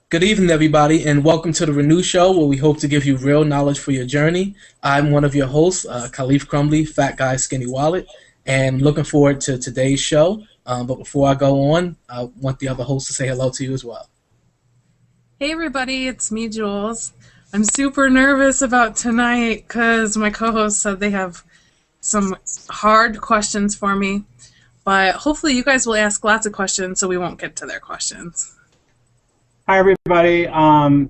Good evening, everybody, and welcome to the Renew Show, where we hope to give you real knowledge for your journey. I'm one of your hosts, Khaleef Crumbly, Fat Guy Skinny Wallet, and looking forward to today's show. But before I go on, I want the other hosts to say hello to you as well. Hey everybody, it's me, Jules. I'm super nervous about tonight because my co-hosts said they have some hard questions for me, but hopefully you guys will ask lots of questions so we won't get to their questions. Hi, everybody.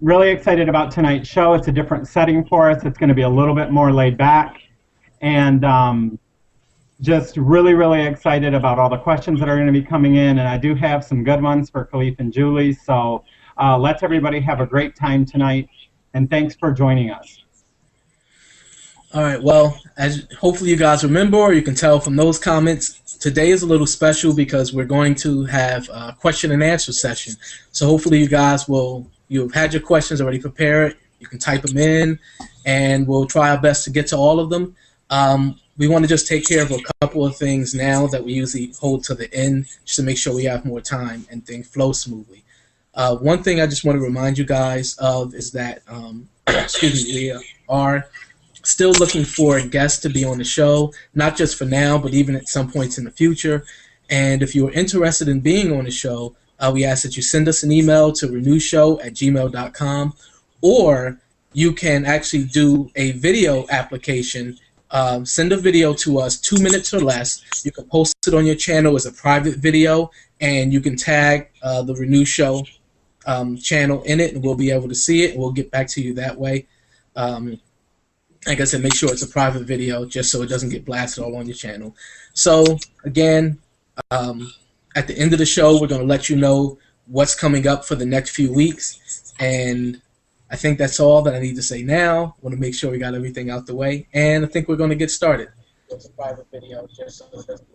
Really excited about tonight's show. It's a different setting for us. It's going to be a little bit more laid back. And just really, really excited about all the questions that are going to be coming in. And I do have some good ones for Khaleef and Julie. So let's everybody have a great time tonight. And thanks for joining us. All right, well, as hopefully you guys remember, or you can tell from those comments, today is a little special because we're going to have a question and answer session. So hopefully you've had your questions already prepared. You can type them in, and we'll try our best to get to all of them. We want to just take care of a couple of things now that we usually hold to the end, just to make sure we have more time and things flow smoothly. One thing I just want to remind you guys of is that, we are still looking for guests to be on the show, not just for now, but even at some points in the future. And if you are interested in being on the show, we ask that you send us an email to renewshow@gmail.com, or you can actually do a video application. Send a video to us, 2 minutes or less. You can post it on your channel as a private video, and you can tag the Renew Show channel in it, and we'll be able to see it, and we'll get back to you that way. Like I said, make sure it's a private video just so it doesn't get blasted all on your channel. So, again, at the end of the show, we're going to let you know what's coming up for the next few weeks. And I think that's all that I need to say now. I want to make sure we got everything out the way. And I think we're going to get started. It's a private video.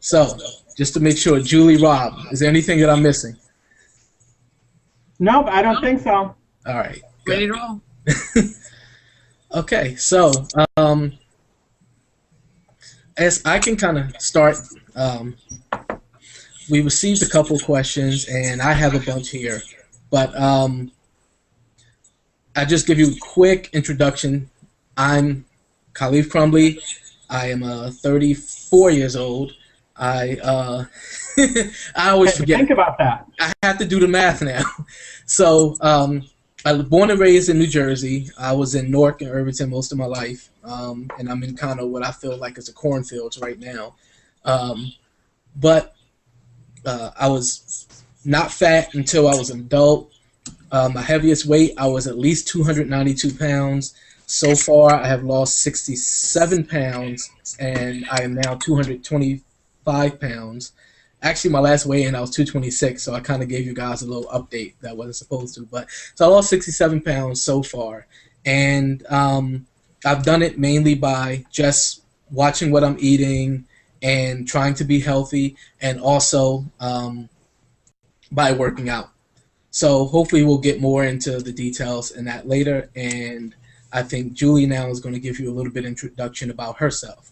So, just to make sure, Julie, Rob, is there anything that I'm missing? Nope, I don't think so. All right. Good. Ready to roll. Okay, so as I can kind of start, we received a couple questions, and I have a bunch here, but I'll just give you a quick introduction. I'm Khaleef Crumbly. I am 34 years old. I always forget. Think about that. I have to do the math now. So I was born and raised in New Jersey. I was in Newark and Irvington most of my life, and I'm in kind of what I feel like is a cornfields right now. But I was not fat until I was an adult. My heaviest weight, I was at least 292 pounds. So far, I have lost 67 pounds, and I am now 225 pounds. Actually, my last weigh-in, I was 226, so I kind of gave you guys a little update that I wasn't supposed to. But so I lost 67 pounds so far, and I've done it mainly by just watching what I'm eating and trying to be healthy, and also by working out. So hopefully we'll get more into the details in that later, and I think Julie now is going to give you a little bit of introduction about herself.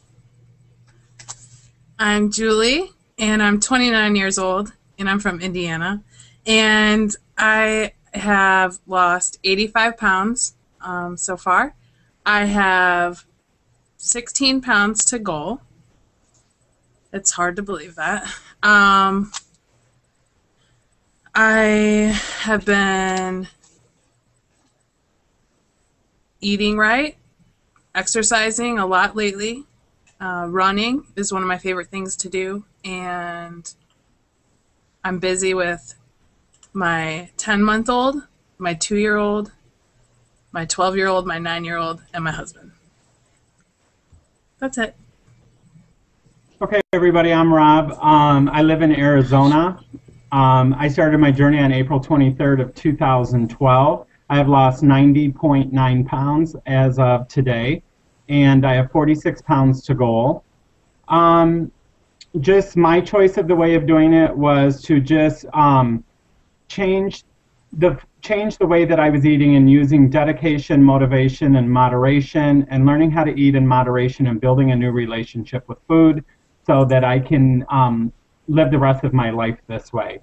I'm Julie, and I'm 29 years old, and I'm from Indiana, and I have lost 85 pounds so far. I have 16 pounds to go. It's hard to believe that. I have been eating right, exercising a lot lately. Running is one of my favorite things to do, and I'm busy with my 10-month-old, my 2-year-old, my 12-year-old, my 9-year-old, and my husband. That's it. Okay, everybody, I'm Rob. I live in Arizona. I started my journey on April 23rd of 2012. I have lost 90.9 pounds as of today, and I have 46 pounds to go. Just my choice of the way of doing it was to just change the way that I was eating and using dedication, motivation, and moderation, and learning how to eat in moderation and building a new relationship with food so that I can live the rest of my life this way.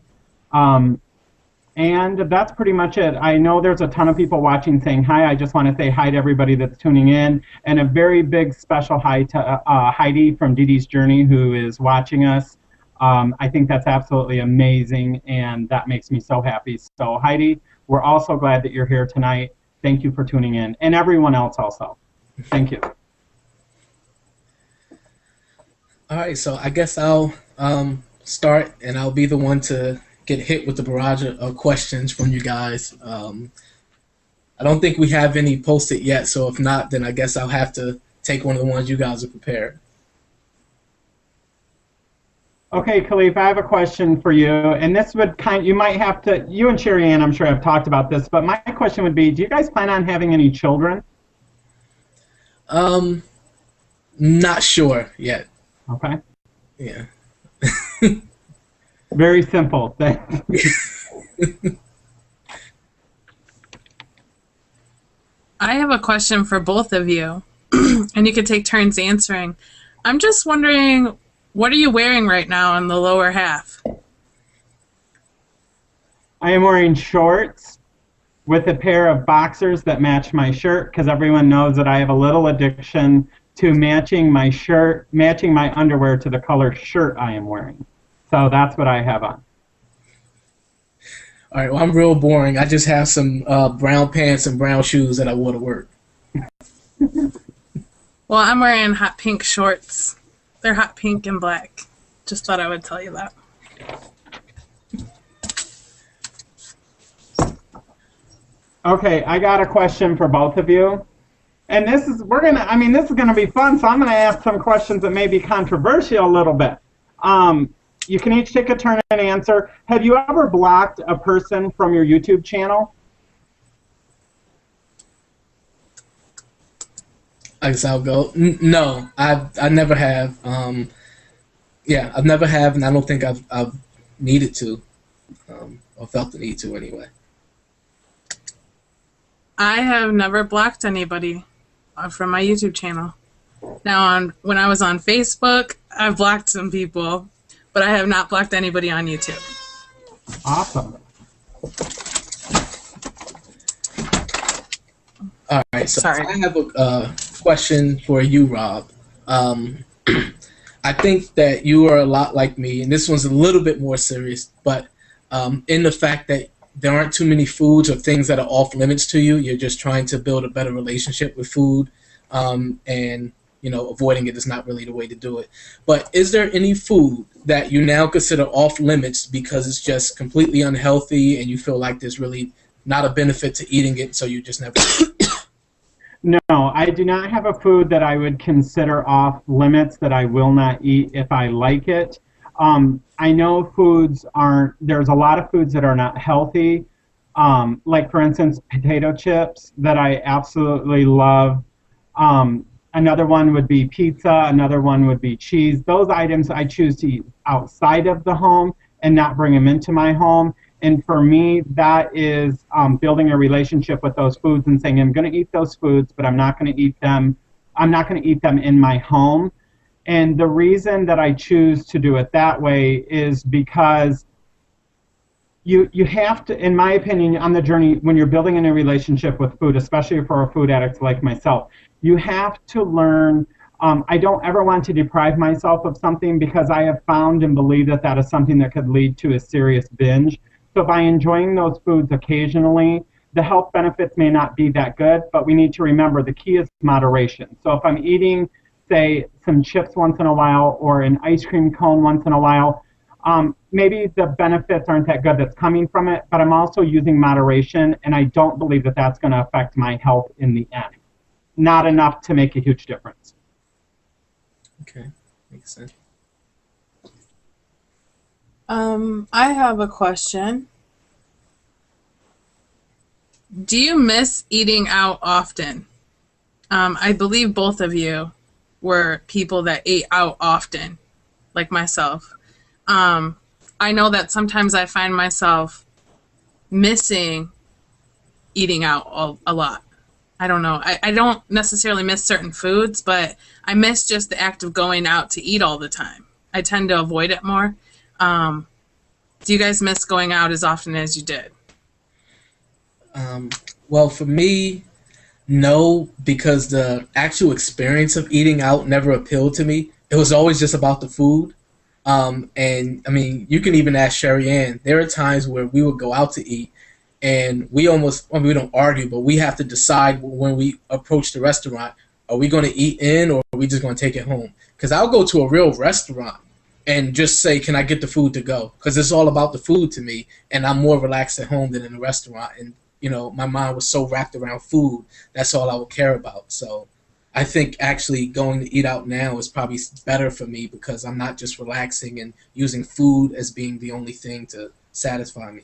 And that's pretty much it. I know there's a ton of people watching saying hi. I just want to say hi to everybody that's tuning in. And a very big special hi to Heidi from Dee Dee's Journey, who is watching us. I think that's absolutely amazing, and that makes me so happy. So Heidi, we're also glad that you're here tonight. Thank you for tuning in. And everyone else also. Thank you. All right, so I guess I'll start, and I'll be the one to get hit with the barrage of questions from you guys. I don't think we have any posted yet, so if not, then I guess I'll have to take one of the ones you guys have prepared. Okay, Khaleef, I have a question for you, and this would you might have to, you and Sherry Ann, I'm sure, have talked about this, but my question would be, do you guys plan on having any children? Not sure yet. Okay. Yeah. Very simple. I have a question for both of you, and you could take turns answering. I'm just wondering, what are you wearing right now in the lower half? I am wearing shorts with a pair of boxers that match my shirt, because everyone knows that I have a little addiction to matching my shirt, matching my underwear to the color shirt I am wearing. So that's what I have on. All right, well, I'm real boring. I just have some brown pants and brown shoes that I wore to work. Well, I'm wearing hot pink shorts. They're hot pink and black. Just thought I would tell you that. Okay, I got a question for both of you. And this is, this is gonna be fun, so I'm gonna ask some questions that may be controversial a little bit. You can each take a turn and answer. Have you ever blocked a person from your YouTube channel? I guess I'll go. No, I never have. Yeah, I've never have, and I don't think I've needed to, or felt the need to anyway. I have never blocked anybody from my YouTube channel. Now, when I was on Facebook, I've blocked some people, but I have not blocked anybody on YouTube. Awesome. All right, so Sorry. I have a question for you, Rob. I think that you are a lot like me, and this one's a little bit more serious, but in the fact that there aren't too many foods or things that are off limits to you. You're just trying to build a better relationship with food, and avoiding it is not really the way to do it. But is there any food that you now consider off limits because it's just completely unhealthy and you feel like there's really not a benefit to eating it, so you just never No, I do not have a food that I would consider off limits that I will not eat if I like it. I know there's a lot of foods that are not healthy, like for instance potato chips that I absolutely love. Another one would be pizza, another one would be cheese. Those items I choose to eat outside of the home and not bring them into my home. And for me, that is building a relationship with those foods and saying, I'm going to eat those foods, but I'm not going to eat them. I'm not going to eat them in my home. And the reason that I choose to do it that way is because you have to, in my opinion, on the journey, when you're building a new relationship with food, especially for a food addict like myself, you have to learn. I don't ever want to deprive myself of something because I have found and believe that that is something that could lead to a serious binge. So by enjoying those foods occasionally, the health benefits may not be that good, but we need to remember the key is moderation. So if I'm eating, say, some chips once in a while or an ice cream cone once in a while, maybe the benefits aren't that good that's coming from it, but I'm also using moderation, and I don't believe that that's going to affect my health in the end. Not enough to make a huge difference. Okay, makes sense. I have a question. Do you miss eating out often? I believe both of you were people that ate out often, like myself. I know that sometimes I find myself missing eating out a lot. I don't know. I don't necessarily miss certain foods, but I miss just the act of going out to eat all the time. I tend to avoid it more. Do you guys miss going out as often as you did? Well, for me, no, because the actual experience of eating out never appealed to me. It was always just about the food. And I mean, you can even ask Sherry Ann. There are times where we would go out to eat, and we almost, I mean, we don't argue, but we have to decide when we approach the restaurant, are we going to eat in or are we just going to take it home? Because I'll go to a real restaurant and just say, can I get the food to go? Because it's all about the food to me, and I'm more relaxed at home than in a restaurant. And, you know, my mind was so wrapped around food, that's all I would care about. So I think actually going to eat out now is probably better for me because I'm not just relaxing and using food as being the only thing to satisfy me.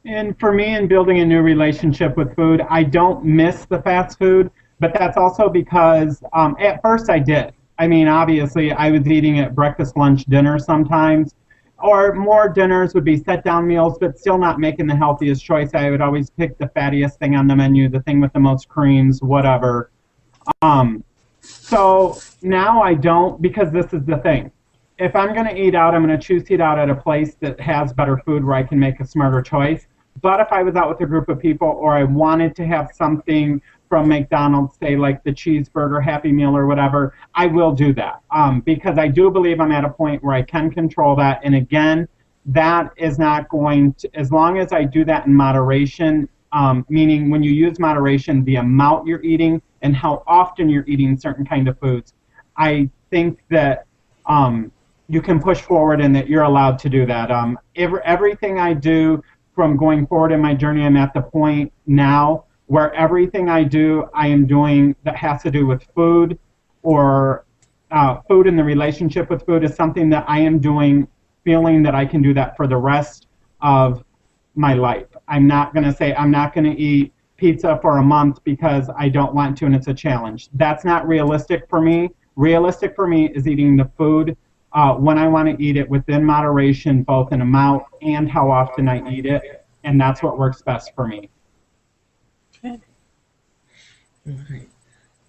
And for me, in building a new relationship with food, I don't miss the fast food, but that's also because at first I did. I mean, obviously, I was eating at breakfast, lunch, dinner sometimes, or more dinners would be set-down meals, but still not making the healthiest choice. I would always pick the fattiest thing on the menu, the thing with the most creams, whatever. So now I don't, because this is the thing. If I'm going to eat out, I'm going to choose to eat out at a place that has better food where I can make a smarter choice. But if I was out with a group of people or I wanted to have something from McDonald's, say like the cheeseburger, Happy Meal or whatever, I will do that because I do believe I'm at a point where I can control that. And again, that is not going to, as long as I do that in moderation, meaning when you use moderation, the amount you're eating and how often you're eating certain kind of foods, I think that you can push forward and that you're allowed to do that. Everything I do from going forward in my journey, I'm at the point now where everything I do, I am doing that has to do with food or food and the relationship with food is something that I am doing feeling that I can do that for the rest of my life. I'm not going to say I'm not going to eat pizza for a month because I don't want to and it's a challenge. That's not realistic for me. Realistic for me is eating the food when I want to eat it within moderation, both in amount and how often I eat it, and that's what works best for me. Okay. All right.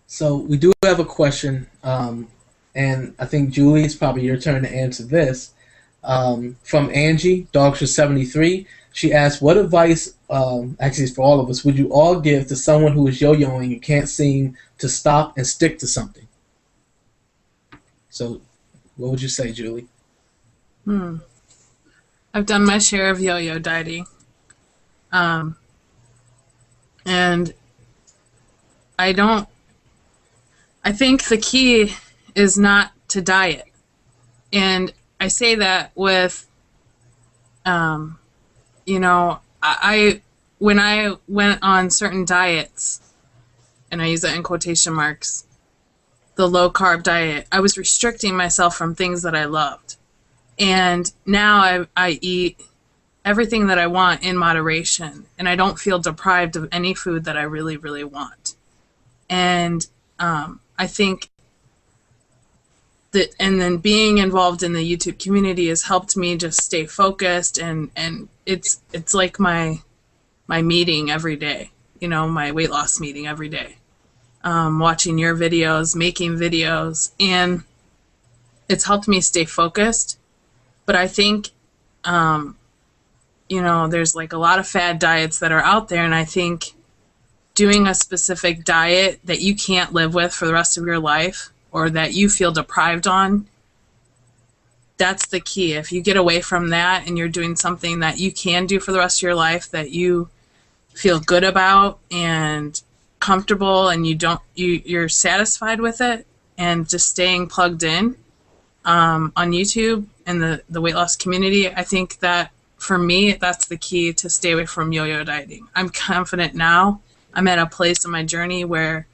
So we do have a question, and I think Julie, it's probably your turn to answer this. From Angie, Dogs for 73. She asked, what advice, actually it's for all of us, would you all give to someone who is yo-yoing and can't seem to stop and stick to something? So what would you say, Julie? I've done my share of yo-yo dieting. And I think the key is not to diet. And I say that with, you know, when I went on certain diets, and I use that in quotation marks, the low-carb diet, I was restricting myself from things that I loved. And now I eat everything that I want in moderation, and I don't feel deprived of any food that I really, really want. And I think that, and then being involved in the YouTube community has helped me just stay focused, and it's like my meeting every day, you know, my weight loss meeting every day. Watching your videos, making videos, and it's helped me stay focused. But I think, you know, there's like a lot of fad diets that are out there, and I think doing a specific diet that you can't live with for the rest of your life or that you feel deprived on, that's the key. If you get away from that and you're doing something that you can do for the rest of your life that you feel good about and comfortable and you're satisfied with it, and just staying plugged in on YouTube and the weight loss community, I think that for me, that's the key to stay away from yo-yo dieting. I'm confident now. I'm at a place in my journey where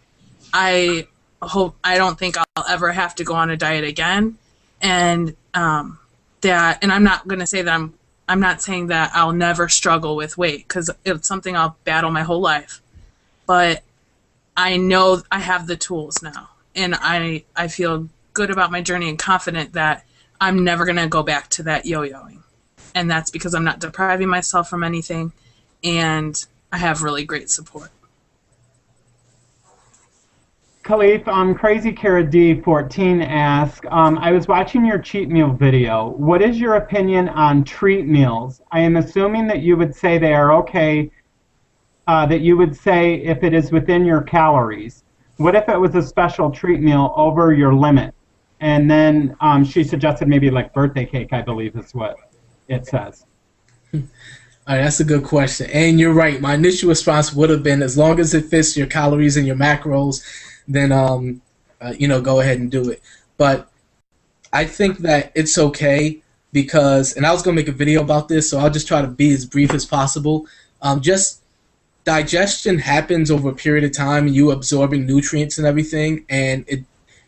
I don't think I'll ever have to go on a diet again, and I'm not going to say that I'm not saying that I'll never struggle with weight, because it's something I'll battle my whole life. But I know I have the tools now, and I feel good about my journey and confident that I'm never going to go back to that yo-yoing. And that's because I'm not depriving myself from anything, and I have really great support. Khaleef, Crazy Cara D14 asks, I was watching your cheat meal video. What is your opinion on treat meals? I am assuming that you would say they are okay that you would say if it is within your calories. What if it was a special treat meal over your limit? And then she suggested maybe like birthday cake, I believe is what it says. All right, that's a good question. And you're right. My initial response would have been, as long as it fits your calories and your macros, then go ahead and do it. But I think that it's okay because, and I was going to make a video about this, so I'll just try to be as brief as possible. Just digestion happens over a period of time, and you absorbing nutrients and everything, and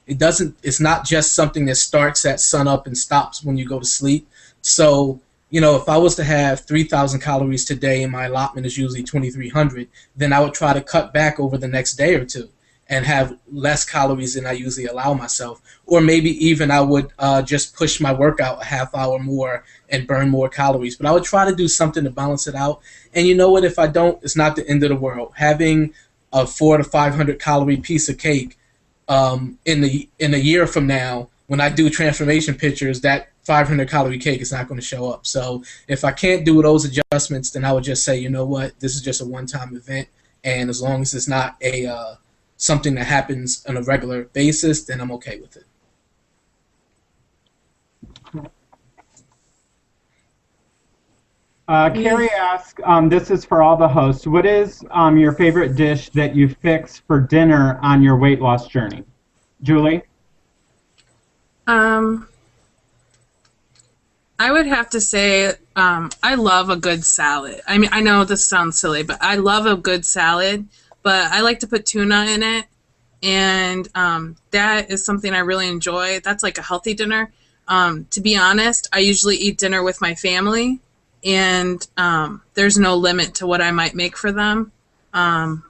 it's not just something that starts at sunup and stops when you go to sleep. So, if I was to have 3,000 calories today and my allotment is usually 2,300, then I would try to cut back over the next day or two and have less calories than I usually allow myself. Or maybe even I would just push my workout a half hour more and burn more calories. But I would try to do something to balance it out. And you know what? If I don't, it's not the end of the world. Having a 400 to 500 calorie piece of cake in a year from now, when I do transformation pictures, that 500 calorie cake is not going to show up. So if I can't do those adjustments, then I would just say, you know what? This is just a one-time event. And as long as it's not something that happens on a regular basis, then I'm okay with it. Carrie asks, this is for all the hosts, what is your favorite dish that you fix for dinner on your weight loss journey? Julie? I would have to say I love a good salad. I mean, I know this sounds silly, but I love a good salad. But I like to put tuna in it, and that is something I really enjoy. That's like a healthy dinner. To be honest, I usually eat dinner with my family, and there's no limit to what I might make for them. I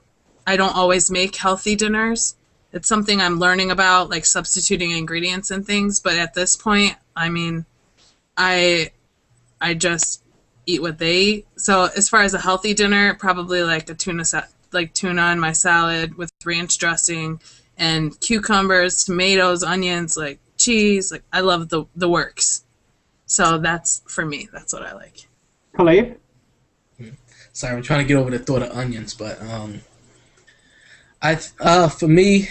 don't always make healthy dinners. It's something I'm learning about, like substituting ingredients and things. But at this point, I mean, I just eat what they eat. So as far as a healthy dinner, probably like a tuna in my salad with ranch dressing and cucumbers, tomatoes, onions, like cheese. Like I love the works. So that's for me. That's what I like. Khaleef? Sorry, I'm trying to get over the thought of onions, but for me,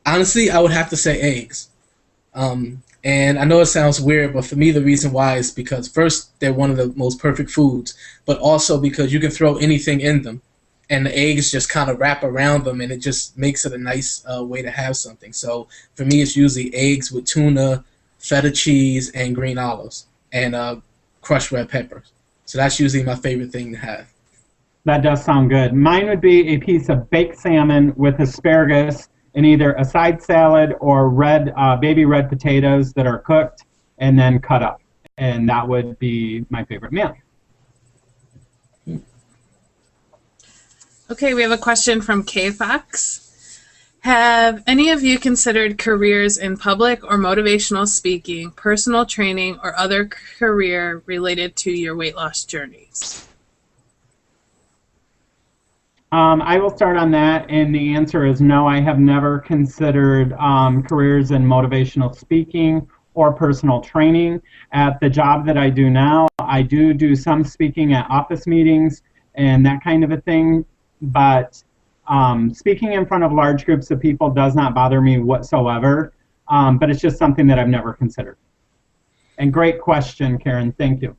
honestly, I would have to say eggs. And I know it sounds weird, but for me, the reason why is because first, they're one of the most perfect foods, but also because you can throw anything in them, and the eggs just kind of wrap around them, and it just makes it a nice way to have something. So for me, it's usually eggs with tuna, feta cheese, and green olives, and crushed red peppers. So that's usually my favorite thing to have. That does sound good. Mine would be a piece of baked salmon with asparagus in either a side salad or baby red potatoes that are cooked and then cut up. And that would be my favorite meal. Okay, we have a question from K-Fox. Have any of you considered careers in public or motivational speaking, personal training, or other career related to your weight loss journeys? I will start on that, and the answer is no. I have never considered careers in motivational speaking or personal training. At the job that I do now, I do some speaking at office meetings and that kind of a thing, but speaking in front of large groups of people does not bother me whatsoever, but it's just something that I've never considered. And great question, Karen. Thank you.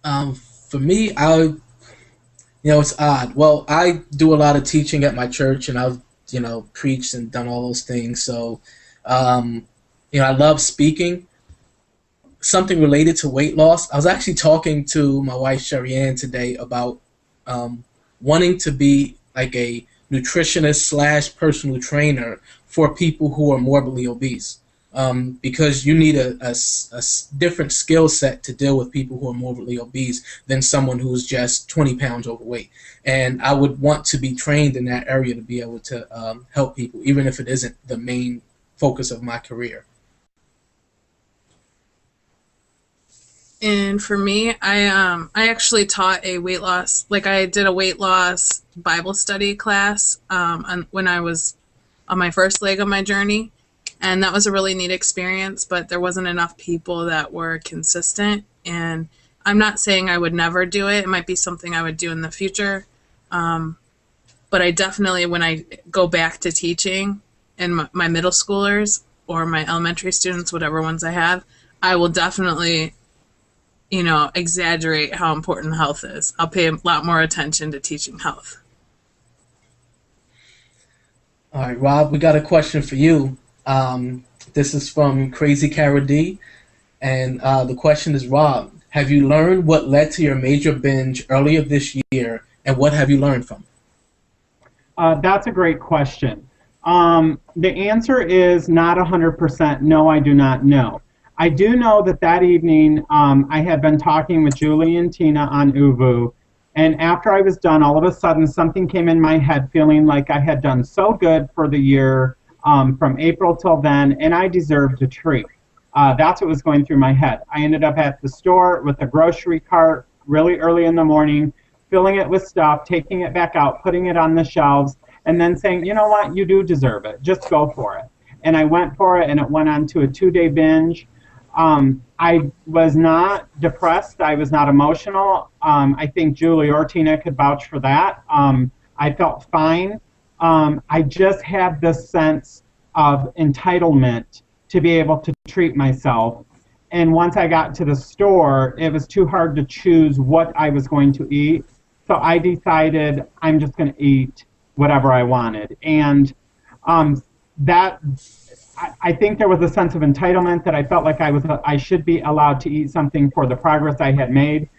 For me, it's odd. Well, I do a lot of teaching at my church, and I've, preached and done all those things. So, I love speaking. Something related to weight loss. I was actually talking to my wife, Sherry Ann, today about wanting to be like a nutritionist / personal trainer for people who are morbidly obese. Because you need a different skill set to deal with people who are morbidly obese than someone who's just 20 pounds overweight. And I would want to be trained in that area to be able to help people, even if it isn't the main focus of my career. And for me, I actually taught a weight loss, I did a weight loss Bible study class when I was on my first leg of my journey. And that was a really neat experience, but there wasn't enough people that were consistent. And I'm not saying I would never do it. It might be something I would do in the future. But I definitely, when I go back to teaching and my middle schoolers or my elementary students, whatever ones I have, I will definitely, exaggerate how important health is. I'll pay a lot more attention to teaching health. All right, Rob, we got a question for you. This is from Crazy Cara D, and the question is, Rob, have you learned what led to your major binge earlier this year, and what have you learned from it? That's a great question. The answer is not 100%. No, I do not know. I do know that evening I had been talking with Julie and Tina on Uvu, and after I was done, all of a sudden something came in my head feeling like I had done so good for the year from April till then, and I deserved a treat. That's what was going through my head. I ended up at the store with a grocery cart really early in the morning, filling it with stuff, taking it back out, putting it on the shelves, and then saying, you know what, you do deserve it. Just go for it. And I went for it, and it went on to a 2-day binge. I was not depressed. I was not emotional. I think Julie or Tina could vouch for that. I felt fine. I just had this sense of entitlement to be able to treat myself. And once I got to the store, it was too hard to choose what I was going to eat. So I decided I'm just going to eat whatever I wanted. And I think there was a sense of entitlement that I felt like I should be allowed to eat something for the progress I had made.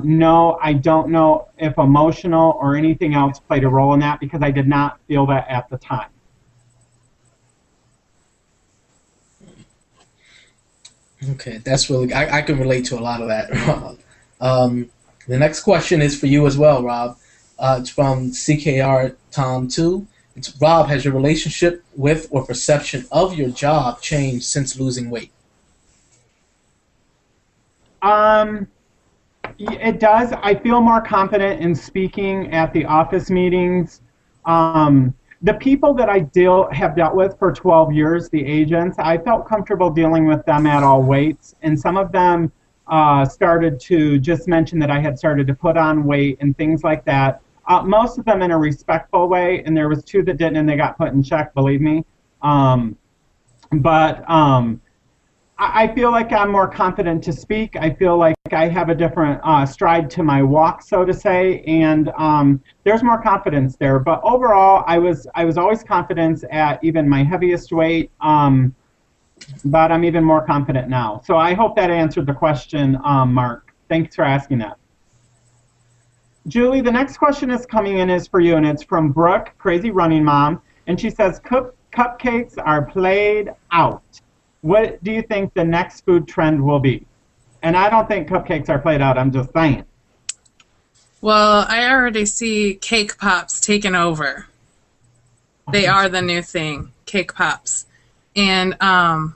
No, I don't know if emotional or anything else played a role in that, because I did not feel that at the time. Okay, that's really, I can relate to a lot of that, Rob. The next question is for you as well, Rob. It's from CKR Tom 2. It's, Rob, has your relationship with or perception of your job changed since losing weight? It does. I feel more confident in speaking at the office meetings. The people that I have dealt with for 12 years, the agents, I felt comfortable dealing with them at all weights, and some of them started to just mention that I had started to put on weight and things like that. Most of them in a respectful way, and there was 2 that didn't, and they got put in check, believe me. I feel like I'm more confident to speak. I feel like I have a different stride to my walk, so to say, and there's more confidence there. But overall, I was always confident at even my heaviest weight, but I'm even more confident now. So I hope that answered the question, Mark. Thanks for asking that. Julie, the next question is coming in is for you, and it's from Brooke, Crazy Running Mom, and she says, cupcakes are played out. What do you think the next food trend will be? And I don't think cupcakes are played out, I'm just saying. Well, I already see cake pops taking over. They are the new thing, cake pops. And I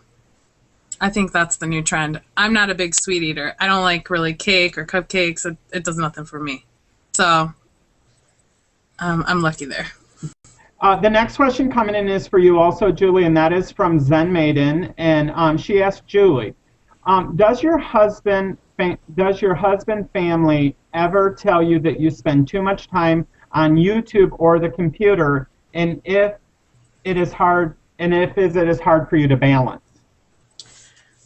think that's the new trend. I'm not a big sweet eater. I don't like really cake or cupcakes. It does nothing for me. So I'm lucky there. The next question coming in is for you also, Julie, and that is from Zen Maiden, and she asked Julie, does your husband family ever tell you that you spend too much time on YouTube or the computer, and if it is hard for you to balance?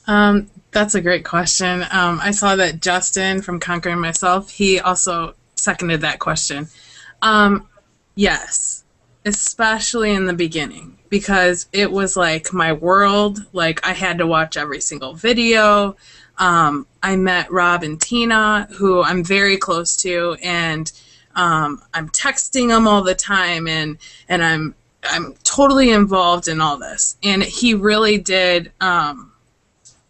That's a great question. I saw that Justin from Conquering Myself, he also seconded that question. Yes. Especially in the beginning, because it was like my world. Like, I had to watch every single video. I met Rob and Tina, who I'm very close to, and I'm texting them all the time, and I'm totally involved in all this. And he really did, come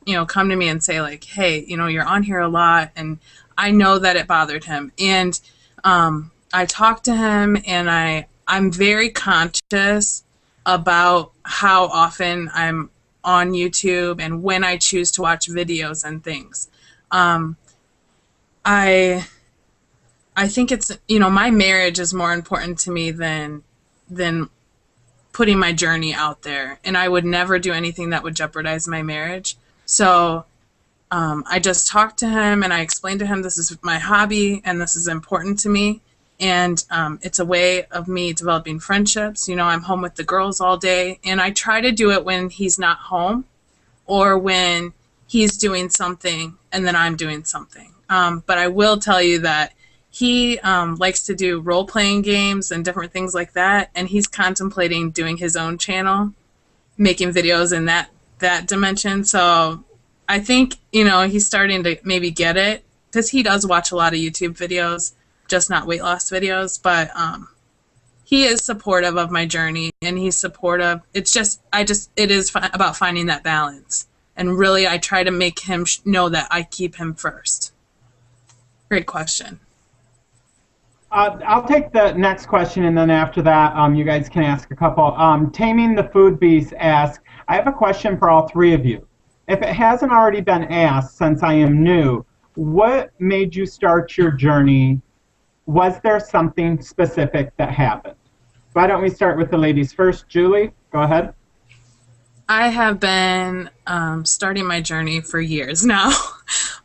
to me and say, like, hey, you're on here a lot, and I know that it bothered him. And I talked to him, and I'm very conscious about how often I'm on YouTube and when I choose to watch videos and things. I think it's, my marriage is more important to me than putting my journey out there, and I would never do anything that would jeopardize my marriage. So I just talked to him, and I explained to him this is my hobby and this is important to me. And it's a way of me developing friendships. You know, I'm home with the girls all day, and I try to do it when he's not home or when he's doing something and then I'm doing something. But I will tell you that he likes to do role-playing games and different things like that, and he's contemplating doing his own channel, making videos in that dimension. So I think, you know, he's starting to maybe get it, because he does watch a lot of YouTube videos, just not weight loss videos. But he is supportive of my journey, and he's supportive. It's just, it is about finding that balance. And really, I try to make him know that I keep him first. Great question. I'll take the next question, and then after that, you guys can ask a couple. Taming the Food Beast asks, I have a question for all three of you. If it hasn't already been asked, since I am new, what made you start your journey? Was there something specific that happened? Why don't we start with the ladies first? Julie, go ahead. I have been starting my journey for years now,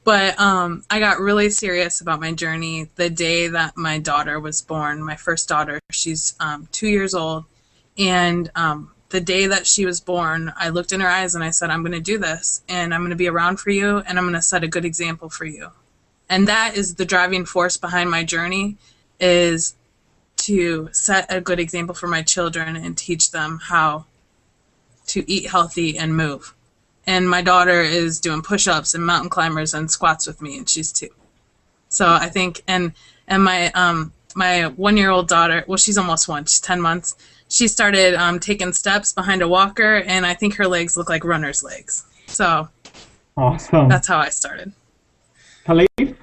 but I got really serious about my journey the day that my daughter was born, my first daughter. She's 2 years old, and the day that she was born, I looked in her eyes and I said, I'm going to do this, and I'm going to be around for you, and I'm going to set a good example for you. And that is the driving force behind my journey, is to set a good example for my children and teach them how to eat healthy and move. And my daughter is doing push-ups and mountain climbers and squats with me, and she's 2. So I think, and my my 1-year-old daughter, well, she's almost 1, she's 10 months. She started taking steps behind a walker, and I think her legs look like runner's legs. So awesome. That's how I started. Khaleef?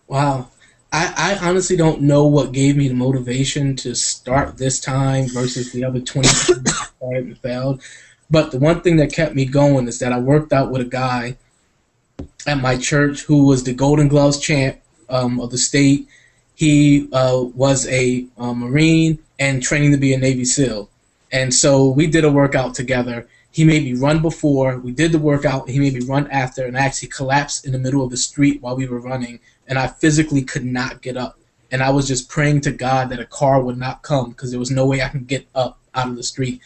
Wow. I honestly don't know what gave me the motivation to start this time versus the other 20 that started and failed. But the one thing that kept me going is that I worked out with a guy at my church who was the Golden Gloves champ of the state. He was a Marine and training to be a Navy SEAL. And so we did a workout together. He made me run before. We did the workout. He made me run after, and I actually collapsed in the middle of the street while we were running, and I physically could not get up. And I was just praying to God that a car would not come, because there was no way I could get up out of the street.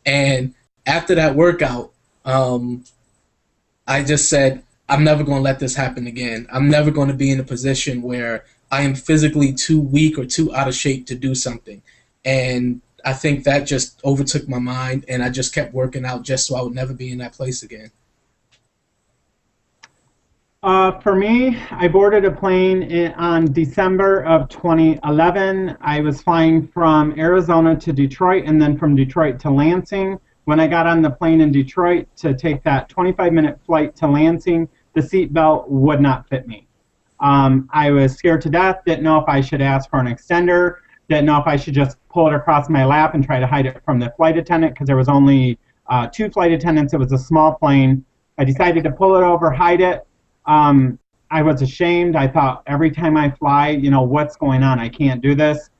And after that workout, I just said, I'm never going to let this happen again. I'm never going to be in a position where I am physically too weak or too out of shape to do something. And I think that just overtook my mind, and I just kept working out just so I would never be in that place again. For me, I boarded a plane on December of 2011. I was flying from Arizona to Detroit, and then from Detroit to Lansing. When I got on the plane in Detroit to take that 25-minute flight to Lansing, the seatbelt would not fit me. I was scared to death, didn't know if I should ask for an extender, didn't know if I should just pull it across my lap and try to hide it from the flight attendant, because there was only 2 flight attendants. It was a small plane. I decided to pull it over, hide it. I was ashamed. I thought, every time I fly, you know, what's going on? I can't do this.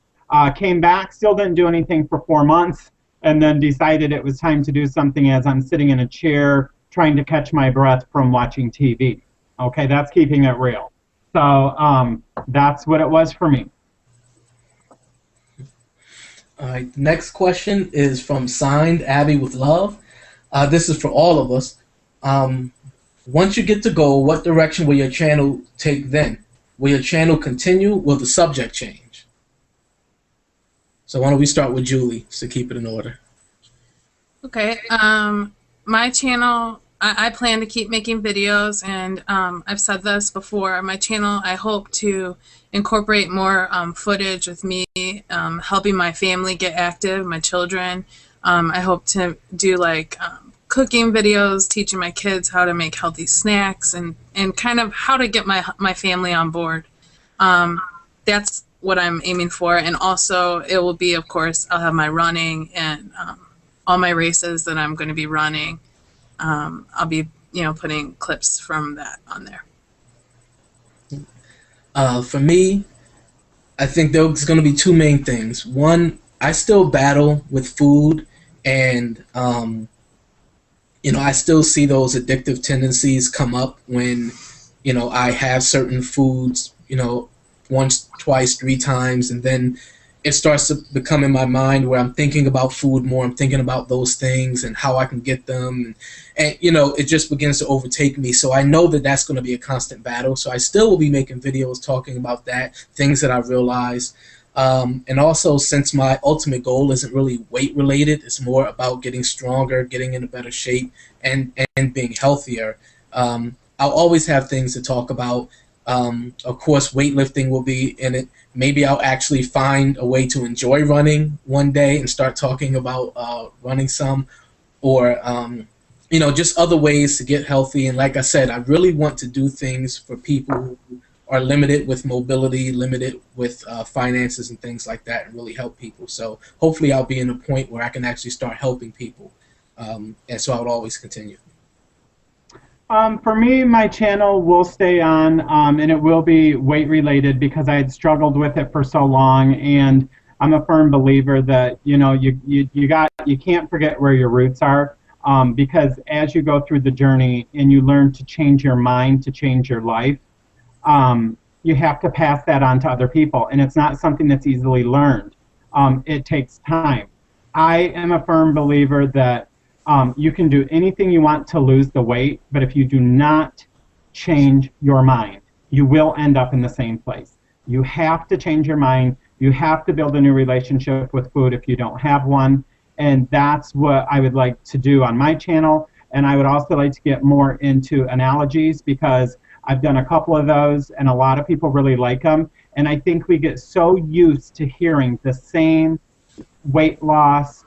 Came back, still didn't do anything for 4 months, and then decided it was time to do something as I'm sitting in a chair trying to catch my breath from watching TV. Okay, that's keeping it real. So that's what it was for me. All right, the next question is from Signed Abby with Love. This is for all of us. Once you get to goal, what direction will your channel take then? Will your channel continue? Will the subject change? So why don't we start with Julie to keep it in order? Okay. My channel, I plan to keep making videos, and I've said this before. My channel, I hope to incorporate more footage with me helping my family get active, my children. I hope to do like cooking videos, teaching my kids how to make healthy snacks, and kind of how to get my family on board. That's what I'm aiming for. And also it will be, of course, I'll have my running and all my races that I'm going to be running. I'll be, you know, putting clips from that on there. For me, I think there's going to be 2 main things. One, I still battle with food, and you know, I still see those addictive tendencies come up when, you know, I have certain foods, you know, once, twice, three times, and then it starts to become in my mind where I'm thinking about food more. I'm thinking about those things and how I can get them, and you know, it just begins to overtake me. So I know that that's going to be a constant battle. So I still will be making videos talking about that, things that I realized. And also, since my ultimate goal isn't really weight related, it's more about getting stronger, getting in a better shape, and being healthier. I'll always have things to talk about. Of course, weightlifting will be in it. Maybe I'll actually find a way to enjoy running one day and start talking about running some, or you know, just other ways to get healthy. And like I said, I really want to do things for people who are limited with mobility, limited with finances and things like that, and really help people. So hopefully I'll be in a point where I can actually start helping people. And so I would always continue. For me, my channel will stay on, and it will be weight related because I had struggled with it for so long, and I'm a firm believer that, you know, you can't forget where your roots are, because as you go through the journey and you learn to change your mind to change your life, you have to pass that on to other people, and it's not something that's easily learned. It takes time. I am a firm believer that you can do anything you want to lose the weight, but if you do not change your mind, you will end up in the same place. You have to change your mind. You have to build a new relationship with food if you don't have one, and that's what I would like to do on my channel. And I would also like to get more into analogies, because I've done a couple of those, and a lot of people really like them. And I think we get so used to hearing the same weight loss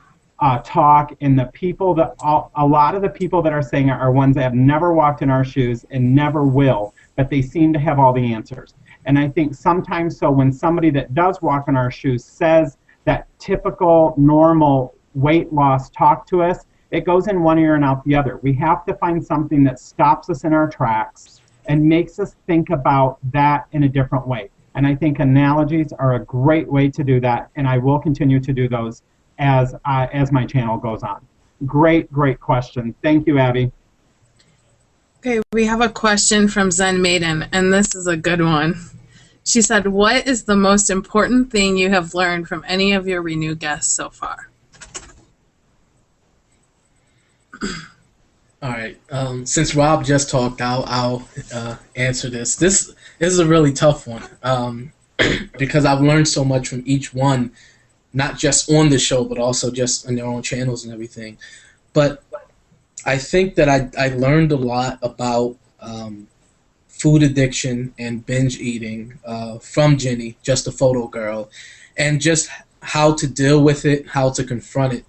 talk, and the people that a lot of the people that are saying it are ones that have never walked in our shoes and never will, but they seem to have all the answers. And I think sometimes, so when somebody that does walk in our shoes says that typical normal weight loss talk to us, it goes in one ear and out the other. We have to find something that stops us in our tracks and makes us think about that in a different way. And I think analogies are a great way to do that, and I will continue to do those as my channel goes on. Great question. Thank you, Abby. Okay, we have a question from Zen Maiden, and this is a good one. She said, what is the most important thing you have learned from any of your Renew guests so far? All right. Since Rob just talked, I'll answer this. This is a really tough one, because I've learned so much from each one, not just on the show, but also just on their own channels and everything. But I think that I learned a lot about food addiction and binge eating from Jenny, just a photo girl, and just how to deal with it, how to confront it,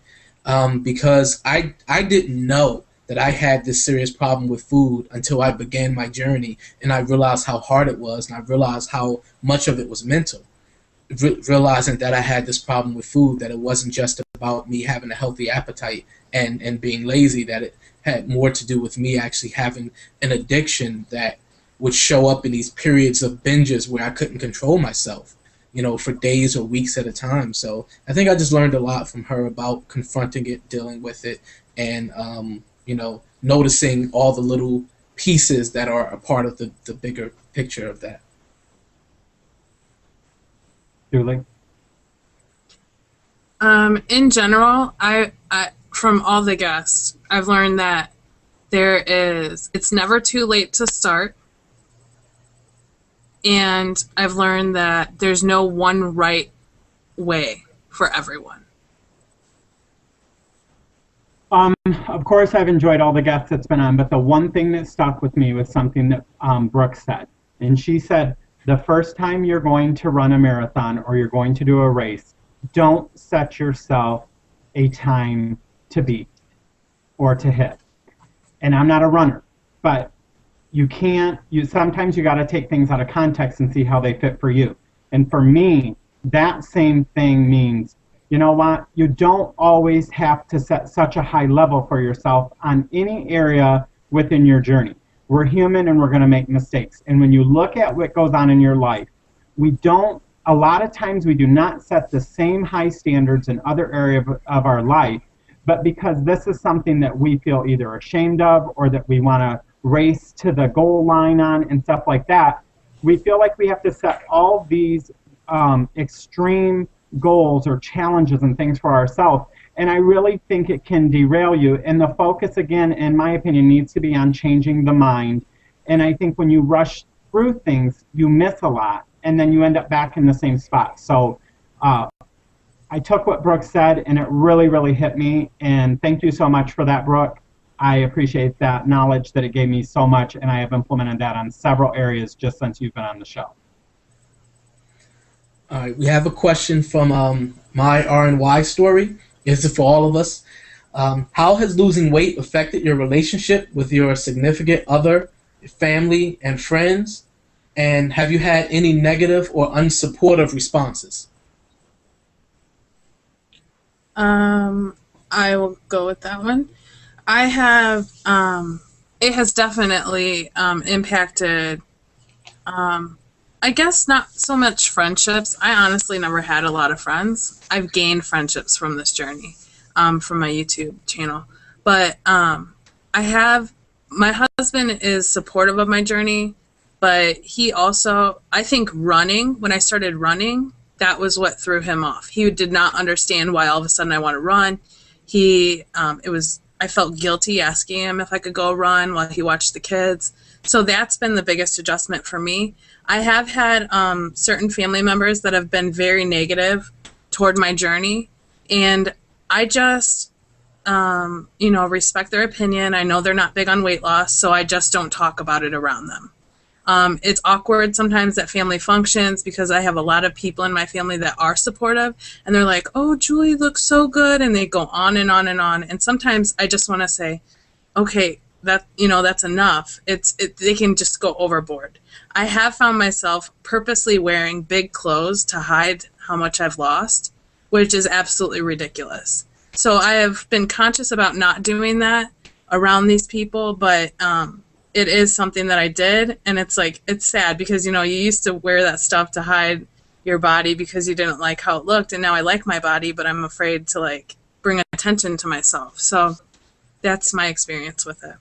because I didn't know that I had this serious problem with food until I began my journey, and I realized how hard it was, and I realized how much of it was mental. Realizing that I had this problem with food, that it wasn't just about me having a healthy appetite and being lazy, that it had more to do with me actually having an addiction that would show up in these periods of binges where I couldn't control myself, you know, for days or weeks at a time. So I think I just learned a lot from her about confronting it, dealing with it, and you know, noticing all the little pieces that are a part of the bigger picture of that. Julie? In general, I from all the guests, I've learned that it's never too late to start, and I've learned that there's no one right way for everyone. Of course, I've enjoyed all the guests that's been on, but the one thing that stuck with me was something that Brooke said. And she said, the first time you're going to run a marathon or you're going to do a race, don't set yourself a time to beat or to hit. And I'm not a runner, but sometimes you got to take things out of context and see how they fit for you. And for me, that same thing means, you know what, you don't always have to set such a high level for yourself on any area within your journey. We're human and we're going to make mistakes. And when you look at what goes on in your life, a lot of times we do not set the same high standards in other areas of our life, but because this is something that we feel either ashamed of or that we want to race to the goal line on and stuff like that, we feel like we have to set all these extreme goals or challenges and things for ourselves. And I really think it can derail you. And the focus, again, in my opinion, needs to be on changing the mind. And I think when you rush through things, you miss a lot, and then you end up back in the same spot. So I took what Brooke said, and it really, really hit me. And thank you so much for that, Brooke. I appreciate that knowledge that it gave me so much, and I have implemented that on several areas just since you've been on the show. All right, we have a question from my RNY story. This is for all of us. How has losing weight affected your relationship with your significant other, family, and friends? And have you had any negative or unsupportive responses? I will go with that one. I have, it has definitely impacted, I guess not so much friendships. I honestly never had a lot of friends. I've gained friendships from this journey, from my YouTube channel. But my husband is supportive of my journey, but he also, I think running, when I started running, that was what threw him off. He did not understand why all of a sudden I want to run. I felt guilty asking him if I could go run while he watched the kids. So that's been the biggest adjustment for me. I have had certain family members that have been very negative toward my journey, and I just, respect their opinion. I know they're not big on weight loss, so I just don't talk about it around them. It's awkward sometimes at family functions because I have a lot of people in my family that are supportive, and they're like, "Oh, Julie looks so good," and they go on and on and on. And sometimes I just want to say, "Okay, that's enough." They can just go overboard. I have found myself purposely wearing big clothes to hide how much I've lost, which is absolutely ridiculous. So I have been conscious about not doing that around these people, but it is something that I did, and it's sad because, you used to wear that stuff to hide your body because you didn't like how it looked, and now I like my body, but I'm afraid to, bring attention to myself. So that's my experience with it.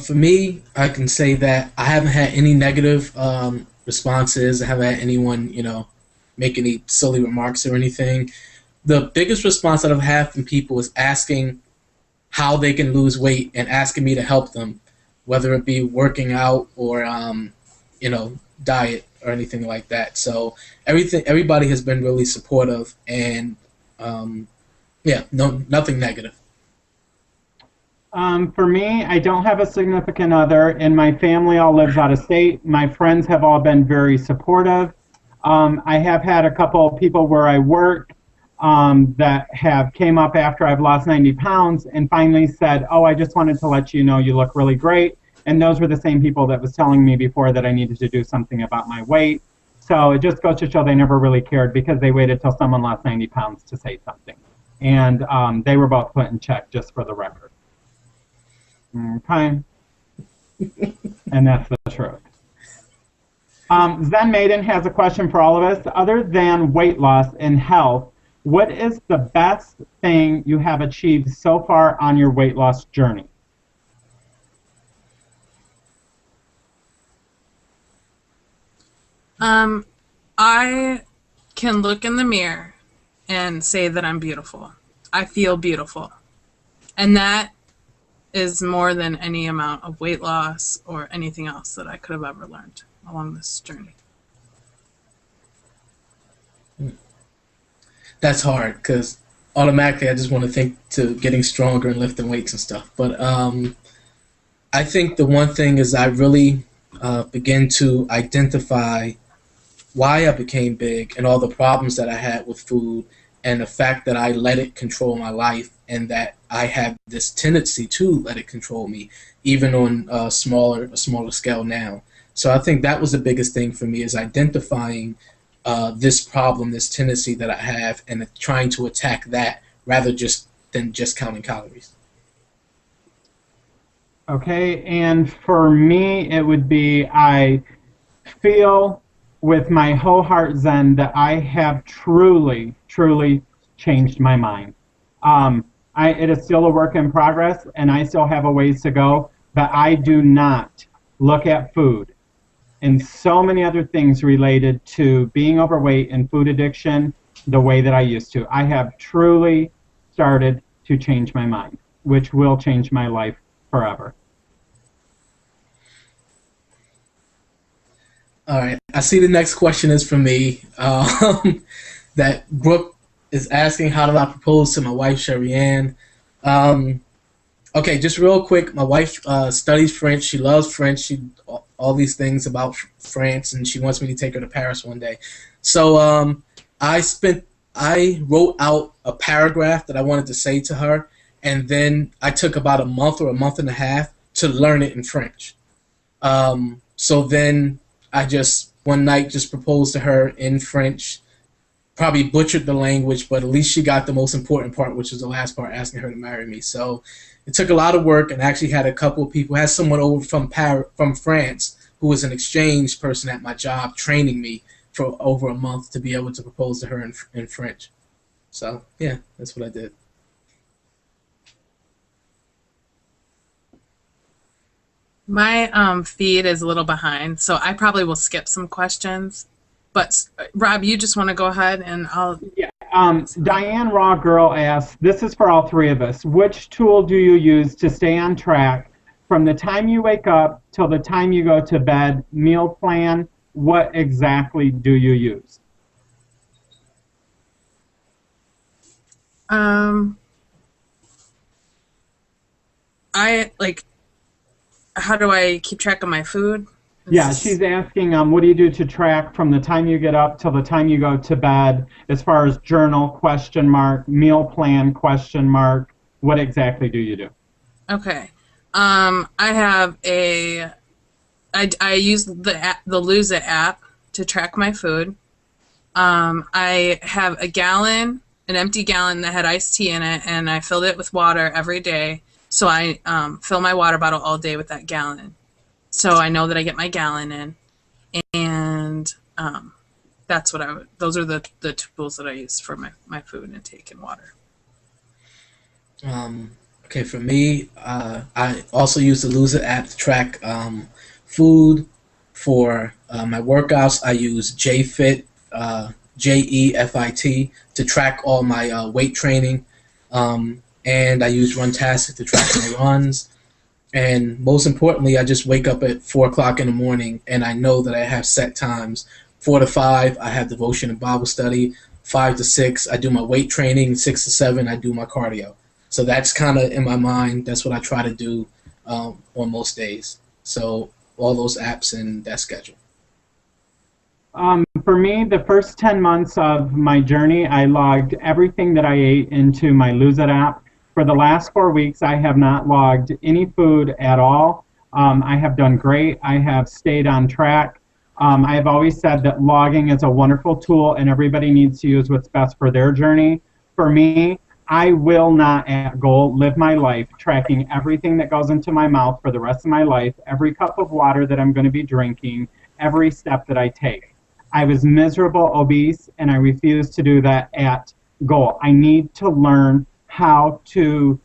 For me, I can say that I haven't had any negative responses. I haven't had anyone, make any silly remarks or anything. The biggest response that I've had from people is asking how they can lose weight and asking me to help them, whether it be working out or, diet or anything like that. So everybody has been really supportive, and nothing negative. For me, I don't have a significant other, and my family all lives out of state. My friends have all been very supportive. I have had a couple of people where I work that have came up after I've lost 90 pounds and finally said, "Oh, I just wanted to let you know you look really great." And those were the same people that was telling me before that I needed to do something about my weight. So it just goes to show they never really cared because they waited till someone lost 90 pounds to say something. And they were both put in check, just for the record. Okay. And that's the truth. Zen Maiden has a question for all of us. Other than weight loss and health, what is the best thing you have achieved so far on your weight loss journey? I can look in the mirror and say that I'm beautiful. I feel beautiful. And that is more than any amount of weight loss or anything else that I could have ever learned along this journey. That's hard because automatically I just want to think to getting stronger and lifting weights and stuff. But I think the one thing is I really began to identify why I became big and all the problems that I had with food and the fact that I let it control my life and that I have this tendency to let it control me, even on a smaller scale now. So I think that was the biggest thing for me, is identifying this problem, this tendency that I have, and trying to attack that rather than just counting calories. Okay, and for me, it would be I feel with my whole heart, Zen, that I have truly, truly changed my mind. It is still a work in progress, and I still have a ways to go, but I do not look at food and so many other things related to being overweight and food addiction the way that I used to. I have truly started to change my mind, which will change my life forever. All right. I see the next question is for me. That Brooke is asking, how did I propose to my wife, Sherry Ann? Okay, just real quick. My wife studies French. She loves French. She all these things about France, and she wants me to take her to Paris one day. So I wrote out a paragraph that I wanted to say to her, and then I took about a month or a month and a half to learn it in French. So then I just one night just proposed to her in French. Probably butchered the language, but at least she got the most important part, which was the last part, asking her to marry me. So it took a lot of work, and I actually had a couple of people, had someone over from France who was an exchange person at my job training me for over a month to be able to propose to her in French. So yeah, that's what I did. My feed is a little behind, so I probably will skip some questions. But Rob, you just want to go ahead and I'll... Yeah. Diane Raw Girl asks, this is for all three of us, which tool do you use to stay on track from the time you wake up till the time you go to bed? Meal plan, what exactly do you use? How do I keep track of my food? Yeah, she's asking, what do you do to track from the time you get up till the time you go to bed, as far as journal, question mark, meal plan, question mark, what exactly do you do? Okay. I have I use the Lose It app to track my food. I have a gallon, an empty gallon that had iced tea in it, and I filled it with water every day. So I fill my water bottle all day with that gallon. So I know that I get my gallon in, and that's what those are the tools that I use for my food intake and water. Okay, for me, I also use the Lose It app to track food. For my workouts, I use JFit, JEFIT, to track all my weight training, and I use Runtastic to track my runs. And most importantly, I just wake up at 4 o'clock in the morning, and I know that I have set times. 4 to 5, I have devotion and Bible study. 5 to 6, I do my weight training. 6 to 7, I do my cardio. So that's kind of in my mind. That's what I try to do on most days. So all those apps and that schedule. For me, the first 10 months of my journey, I logged everything that I ate into my Lose It app. For the last 4 weeks, I have not logged any food at all. I have done great. I have stayed on track. I have always said that logging is a wonderful tool, and everybody needs to use what's best for their journey. For me, I will not at goal live my life tracking everything that goes into my mouth for the rest of my life, every cup of water that I'm going to be drinking, every step that I take. I was miserable, obese, and I refuse to do that at goal. I need to learn how to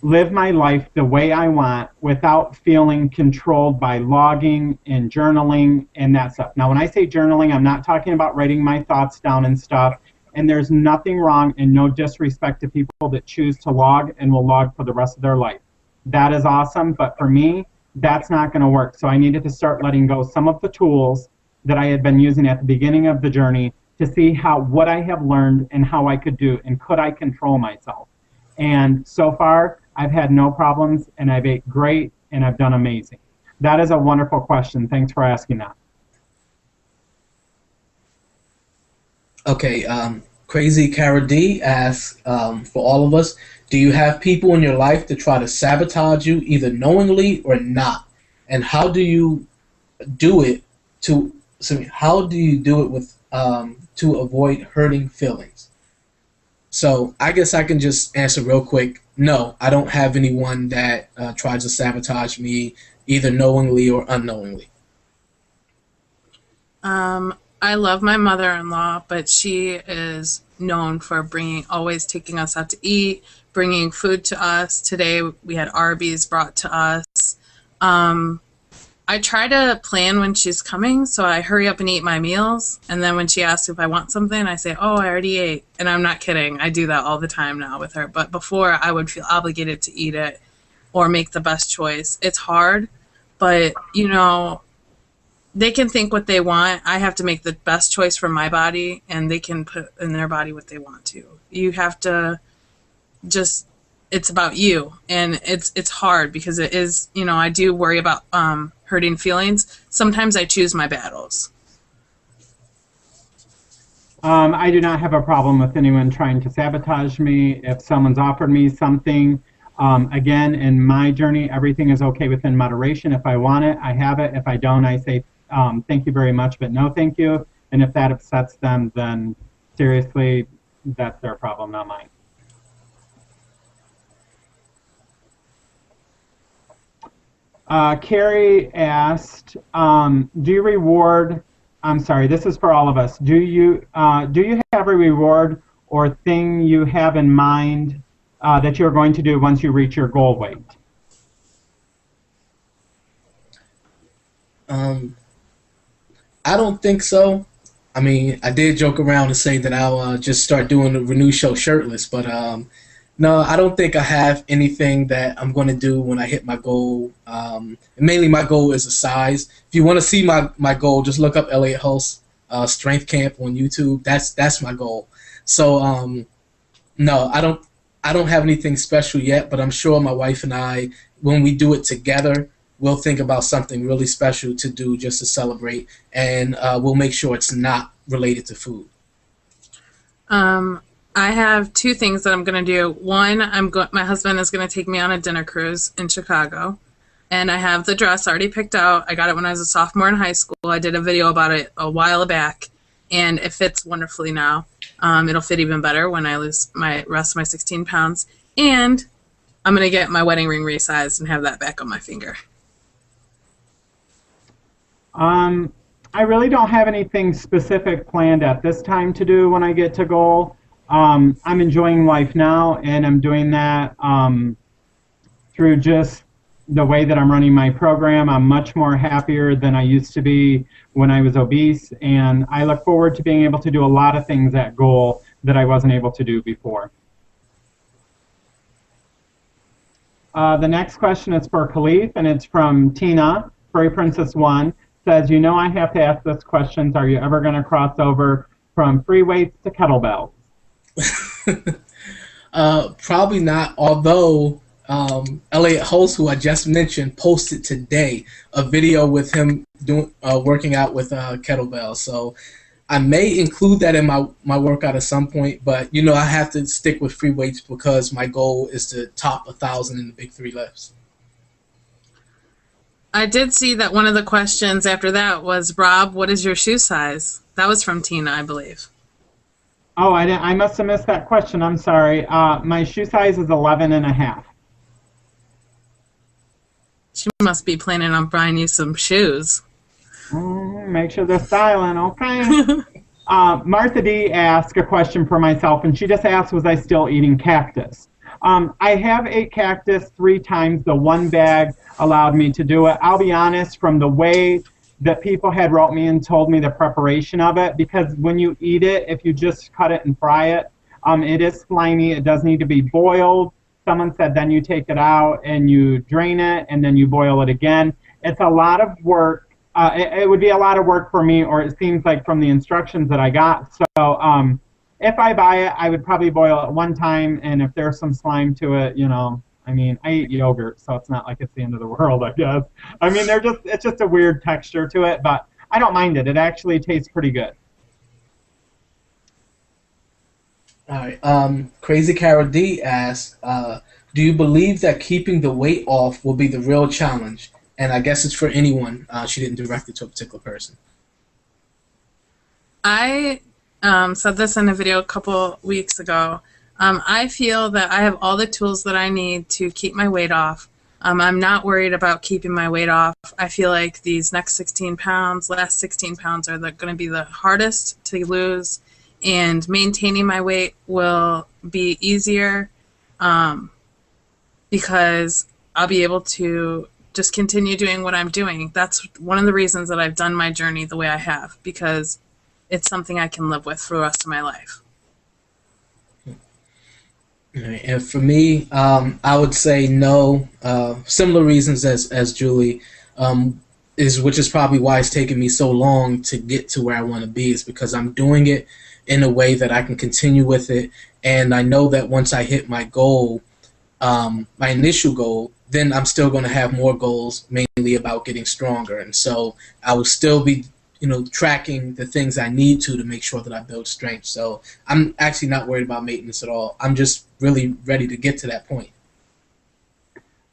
live my life the way I want without feeling controlled by logging and journaling and that stuff. Now, when I say journaling, I'm not talking about writing my thoughts down and stuff. And there's nothing wrong and no disrespect to people that choose to log and will log for the rest of their life. That is awesome, but for me, that's not going to work. So I needed to start letting go some of the tools that I had been using at the beginning of the journey to see what I have learned and how I could do, and could I control myself. And so far, I've had no problems, and I've ate great, and I've done amazing. That is a wonderful question. Thanks for asking that. Okay, Crazy Cara D asks, for all of us, do you have people in your life that try to sabotage you, either knowingly or not? And how do you do it with to avoid hurting feelings? So I guess I can just answer real quick. No, I don't have anyone that tries to sabotage me, either knowingly or unknowingly. I love my mother-in-law, but she is known for always taking us out to eat, bringing food to us. Today we had Arby's brought to us. I try to plan when she's coming, so I hurry up and eat my meals. And then when she asks if I want something, I say, oh, I already ate. And I'm not kidding. I do that all the time now with her. But before, I would feel obligated to eat it or make the best choice. It's hard, but, you know, they can think what they want. I have to make the best choice for my body, and they can put in their body what they want to. You have to just... It's about you, and it's hard because it is, you know, I do worry about hurting feelings. Sometimes I choose my battles. I do not have a problem with anyone trying to sabotage me. If someone's offered me something, again, in my journey, everything is okay within moderation. If I want it, I have it. If I don't, I say thank you very much, but no thank you. And if that upsets them, then seriously, that's their problem, not mine. Carrie asked, do you reward, I'm sorry, this is for all of us. Do you have a reward or thing you have in mind that you're going to do once you reach your goal weight? I don't think so. I mean, I did joke around and say that I'll just start doing the Renew show shirtless, but no, I don't think I have anything that I'm going to do when I hit my goal. Mainly my goal is a size. If you want to see my goal, just look up Elliot Hulse Strength Camp on YouTube. That's my goal. So no, I don't have anything special yet, but I'm sure my wife and I, when we do it together, we'll think about something really special to do just to celebrate, and we'll make sure it's not related to food. I have two things that I'm going to do. One, my husband is going to take me on a dinner cruise in Chicago, and I have the dress already picked out. I got it when I was a sophomore in high school. I did a video about it a while back, and it fits wonderfully now. It'll fit even better when I lose my rest of my 16 pounds, and I'm going to get my wedding ring resized and have that back on my finger. I really don't have anything specific planned at this time to do when I get to goal. I'm enjoying life now, and I'm doing that through just the way that I'm running my program. I'm much more happier than I used to be when I was obese, and I look forward to being able to do a lot of things at goal that I wasn't able to do before. The next question is for Khaleef, and it's from Tina, Furry Princess 1. Says, you know I have to ask this question, are you ever going to cross over from free weights to kettlebells? Probably not, although Elliot Hulse, who I just mentioned, posted today a video with him working out with kettlebells. So I may include that in my workout at some point, but you know I have to stick with free weights because my goal is to top 1,000 in the big 3 lifts. I did see that one of the questions after that was, Rob, what is your shoe size? That was from Tina, I believe. Oh, I must have missed that question. I'm sorry. My shoe size is 11.5. She must be planning on buying you some shoes. Make sure they're styling, okay? Martha D asked a question for myself, and she just asked, was I still eating cactus? I have ate cactus 3 times. The one bag allowed me to do it. I'll be honest, from the way that people had wrote me and told me the preparation of it, because when you eat it, if you just cut it and fry it, it is slimy. It does need to be boiled. Someone said then you take it out and you drain it and then you boil it again. It's a lot of work. It would be a lot of work for me, or it seems like from the instructions that I got. So if I buy it, I would probably boil it 1 time, and if there's some slime to it, you know, I mean, I eat yogurt, so it's not like it's the end of the world, I guess. I mean, it's just a weird texture to it, but I don't mind it. It actually tastes pretty good. All right. Crazy Carol D asks, do you believe that keeping the weight off will be the real challenge? And I guess it's for anyone. She didn't direct it to a particular person. I said this in a video a couple weeks ago. I feel that I have all the tools that I need to keep my weight off. I'm not worried about keeping my weight off. I feel like these next 16 pounds, last 16 pounds are going to be the hardest to lose, and maintaining my weight will be easier because I'll be able to just continue doing what I'm doing. That's one of the reasons that I've done my journey the way I have, because it's something I can live with for the rest of my life. And for me, I would say no. Similar reasons as Julie, which is probably why it's taken me so long to get to where I want to be, is because I'm doing it in a way that I can continue with it, and I know that once I hit my goal, my initial goal, then I'm still going to have more goals, mainly about getting stronger, and so I will still be tracking the things I need to make sure that I build strength. So I'm actually not worried about maintenance at all. I'm just really ready to get to that point.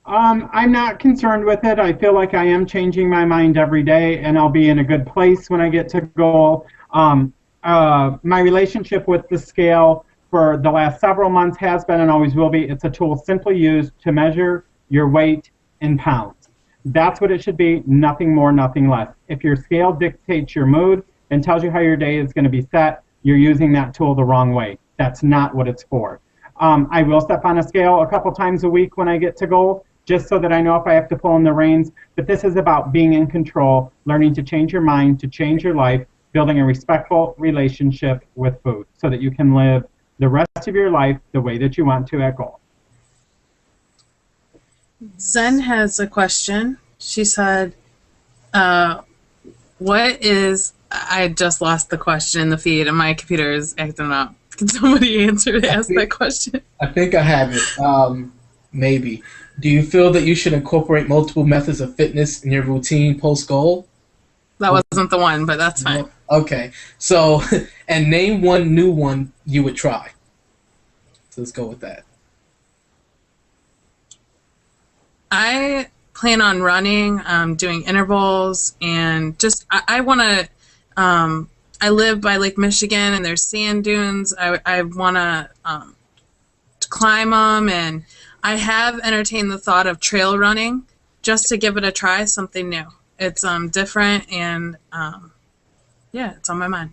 I'm not concerned with it. I feel like I am changing my mind every day, and I'll be in a good place when I get to goal. My relationship with the scale for the last several months has been and always will be, it's a tool simply used to measure your weight in pounds. That's what it should be, nothing more, nothing less. If your scale dictates your mood and tells you how your day is going to be set, you're using that tool the wrong way. That's not what it's for. I will step on a scale a couple times a week when I get to goal, just so that I know if I have to pull in the reins. But this is about being in control, learning to change your mind, to change your life, building a respectful relationship with food so that you can live the rest of your life the way that you want to at goal. Zen has a question. She said, I just lost the question in the feed and my computer is acting up. Can somebody ask that question? I think I have it. Maybe. Do you feel that you should incorporate multiple methods of fitness in your routine post-goal? That wasn't the one, but that's fine. Okay. So, and name one new one you would try. So let's go with that. I plan on running, doing intervals, and just I want to. I live by Lake Michigan, and there's sand dunes. I want to climb them, and I have entertained the thought of trail running just to give it a try, something new. It's different, and yeah, it's on my mind.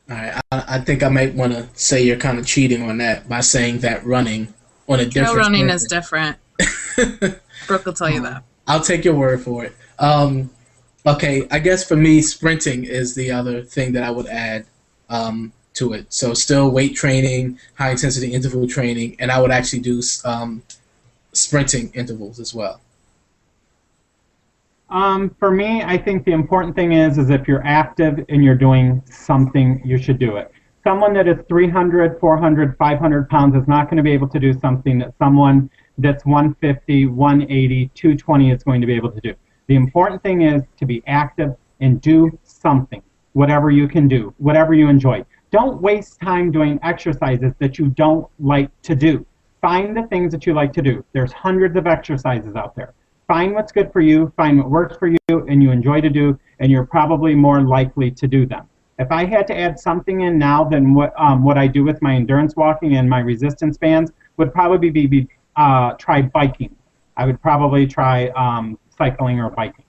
All right, I think I might want to say you're kind of cheating on that by saying that running on a different. Trail running is different. Brooke will tell you that. I'll take your word for it. Okay, I guess for me, sprinting is the other thing that I would add to it. So still weight training, high intensity interval training, and I would actually do sprinting intervals as well. For me, I think the important thing is if you're active and you're doing something, you should do it. Someone that is 300, 400, 500 pounds is not going to be able to do something that someone that's 150, 180, 220 is going to be able to do. The important thing is to be active and do something, whatever you can do, whatever you enjoy. Don't waste time doing exercises that you don't like to do. Find the things that you like to do. There's hundreds of exercises out there. Find what's good for you, find what works for you and you enjoy to do, and you're probably more likely to do them. If I had to add something in now, then what I do with my endurance walking and my resistance bands would probably be try biking. I would probably try cycling or biking.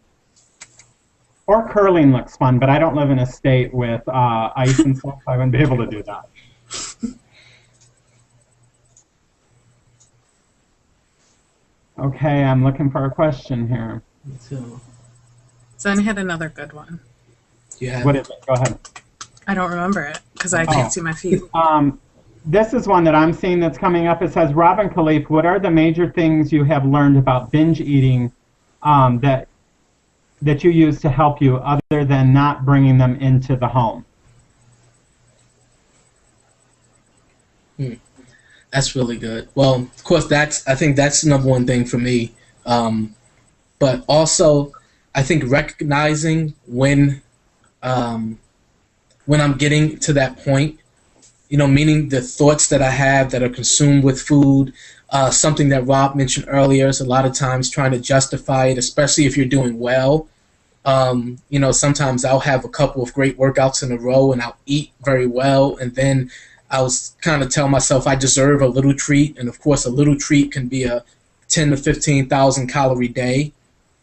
Or curling looks fun, but I don't live in a state with ice and stuff, so I wouldn't be able to do that. Okay, I'm looking for a question here. Me too. Zen had another good one. Yeah. What is it? Go ahead. I don't remember it because I can't see my feed. This is one that I'm seeing that's coming up. It says, Rob and Khaleef, what are the major things you have learned about binge eating that you use to help you other than not bringing them into the home? That's really good. Well, of course, I think that's the number one thing for me. But also, I think recognizing when I'm getting to that point, meaning the thoughts that I have that are consumed with food, something that Rob mentioned earlier is a lot of times trying to justify it, especially if you're doing well. Sometimes I'll have a couple of great workouts in a row and I'll eat very well, and then I'll kind of tell myself I deserve a little treat, and of course a little treat can be a 10 to 15,000 calorie day,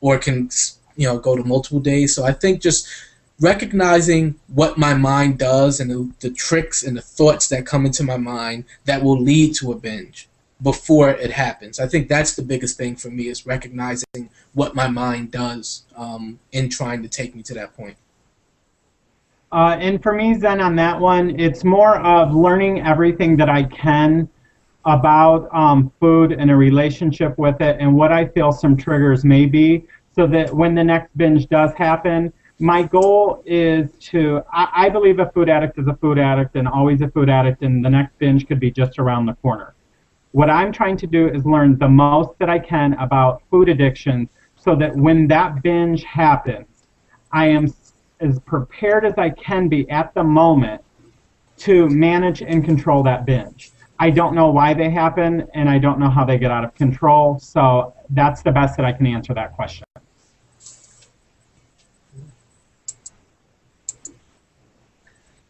or it can go to multiple days. So I think just recognizing what my mind does and the tricks and the thoughts that come into my mind that will lead to a binge. before it happens. I think that's the biggest thing for me, is recognizing what my mind does in trying to take me to that point. And for me, Zen, on that one, it's more of learning everything that I can about food and a relationship with it, and what I feel some triggers may be, so that when the next binge does happen, my goal is to, I believe a food addict is a food addict and always a food addict, and the next binge could be just around the corner. What I'm trying to do is learn the most that I can about food addictions, so that when that binge happens, I am as prepared as I can be at the moment to manage and control that binge. I don't know why they happen, and I don't know how they get out of control, so that's the best that I can answer that question.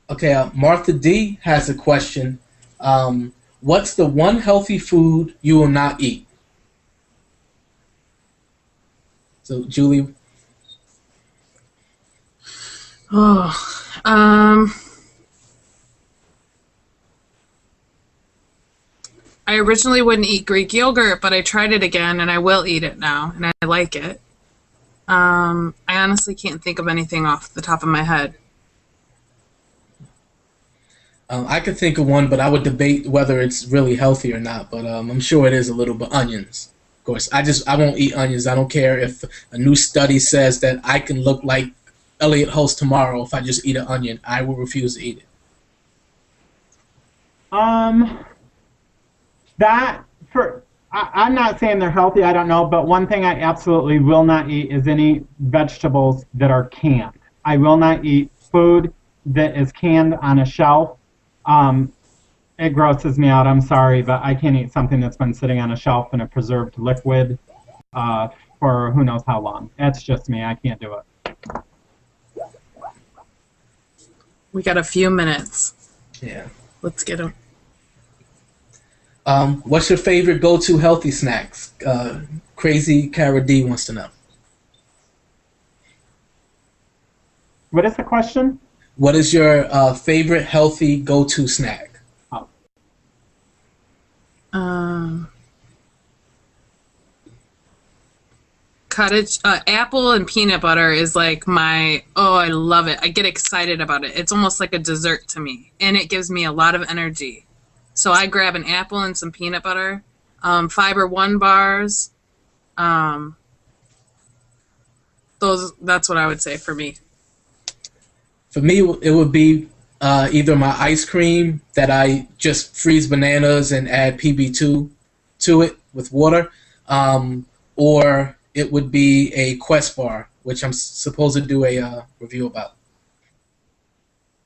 Okay, Martha D has a question. What's the one healthy food you will not eat? So, Julie. I originally wouldn't eat Greek yogurt, but I tried it again, and I will eat it now, and I like it. I honestly can't think of anything off the top of my head. I could think of one, but I would debate whether it's really healthy or not. But I'm sure it is a little bit. Onions, of course. I won't eat onions. I don't care if a new study says that I can look like Elliot Hulse tomorrow if I just eat an onion. I will refuse to eat it. I'm not saying they're healthy. I don't know, but one thing I absolutely will not eat is any vegetables that are canned. I will not eat food that is canned on a shelf. It grosses me out. I'm sorry, but I can't eat something that's been sitting on a shelf in a preserved liquid for who knows how long. That's just me. I can't do it. We got a few minutes. Yeah. Let's get them. What's your favorite go-to healthy snacks? Crazy Cara D wants to know. What is the question? What is your favorite healthy go-to snack? Cottage apple and peanut butter is like my, I love it. I get excited about it. It's almost like a dessert to me, and it gives me a lot of energy. So I grab an apple and some peanut butter, Fiber One bars. That's what I would say for me. For me, it would be either my ice cream that I just freeze bananas and add PB2 to it with water, or it would be a Quest bar, which I'm supposed to do a review about.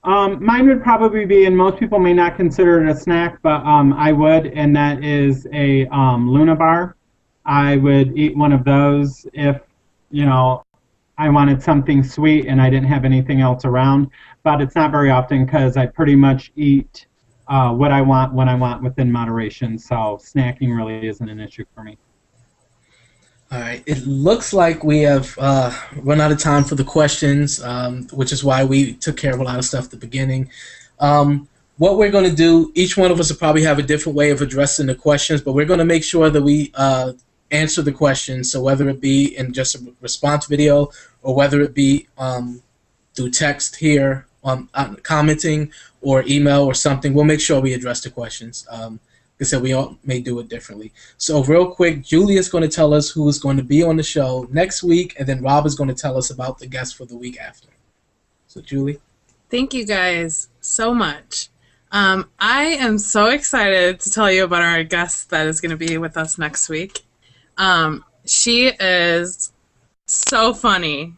Mine would probably be, and most people may not consider it a snack, but I would, and that is a Luna bar. I would eat one of those if, I wanted something sweet and I didn't have anything else around. But it's not very often because I pretty much eat what I want when I want within moderation. So snacking really isn't an issue for me. All right. It looks like we have run out of time for the questions, which is why we took care of a lot of stuff at the beginning. What we're going to do, each one of us will probably have a different way of addressing the questions, but we're going to make sure that we answer the questions. So whether it be in just a response video or whether it be through text here, commenting, or email or something, we'll make sure we address the questions. Like I said, we all may do it differently. So real quick, Julie is going to tell us who is going to be on the show next week, and then Rob is going to tell us about the guest for the week after. So Julie. Thank you guys so much. I am so excited to tell you about our guest that is going to be with us next week. She is so funny,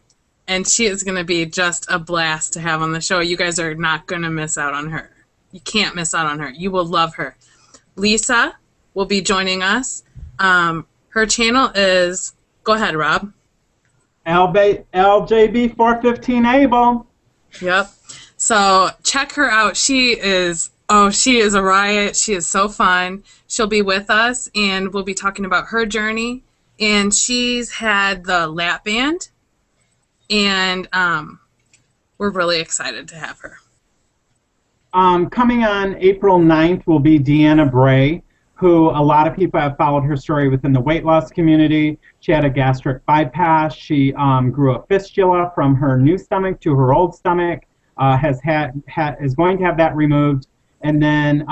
and she is going to be just a blast to have on the show. You guys are not going to miss out on her. You can't miss out on her. You will love her. Lisa will be joining us. Her channel is, go ahead, Rob. LJB415 Able. Yep. So check her out. She is a riot. She is so fun. She'll be with us, and we'll be talking about her journey. And she's had the lap band, and we're really excited to have her. Coming on April 9th will be Deanna Bray. who a lot of people have followed her story within the weight loss community. She had a gastric bypass. She grew a fistula from her new stomach to her old stomach, is going to have that removed. And then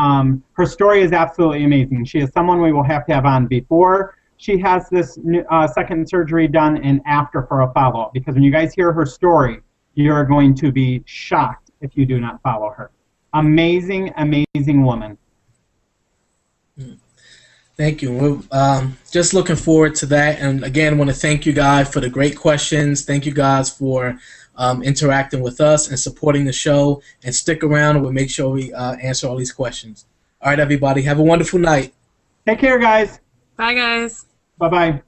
her story is absolutely amazing. She is someone we will have to have on before she has this second surgery done and after for a follow-up. Because when you guys hear her story, you're going to be shocked if you do not follow her. Amazing, amazing woman. Thank you. We're just looking forward to that. And again, I want to thank you guys for the great questions. Thank you guys for interacting with us and supporting the show. And stick around and we'll make sure we answer all these questions. All right, everybody. Have a wonderful night. Take care, guys. Bye, guys. Bye-bye.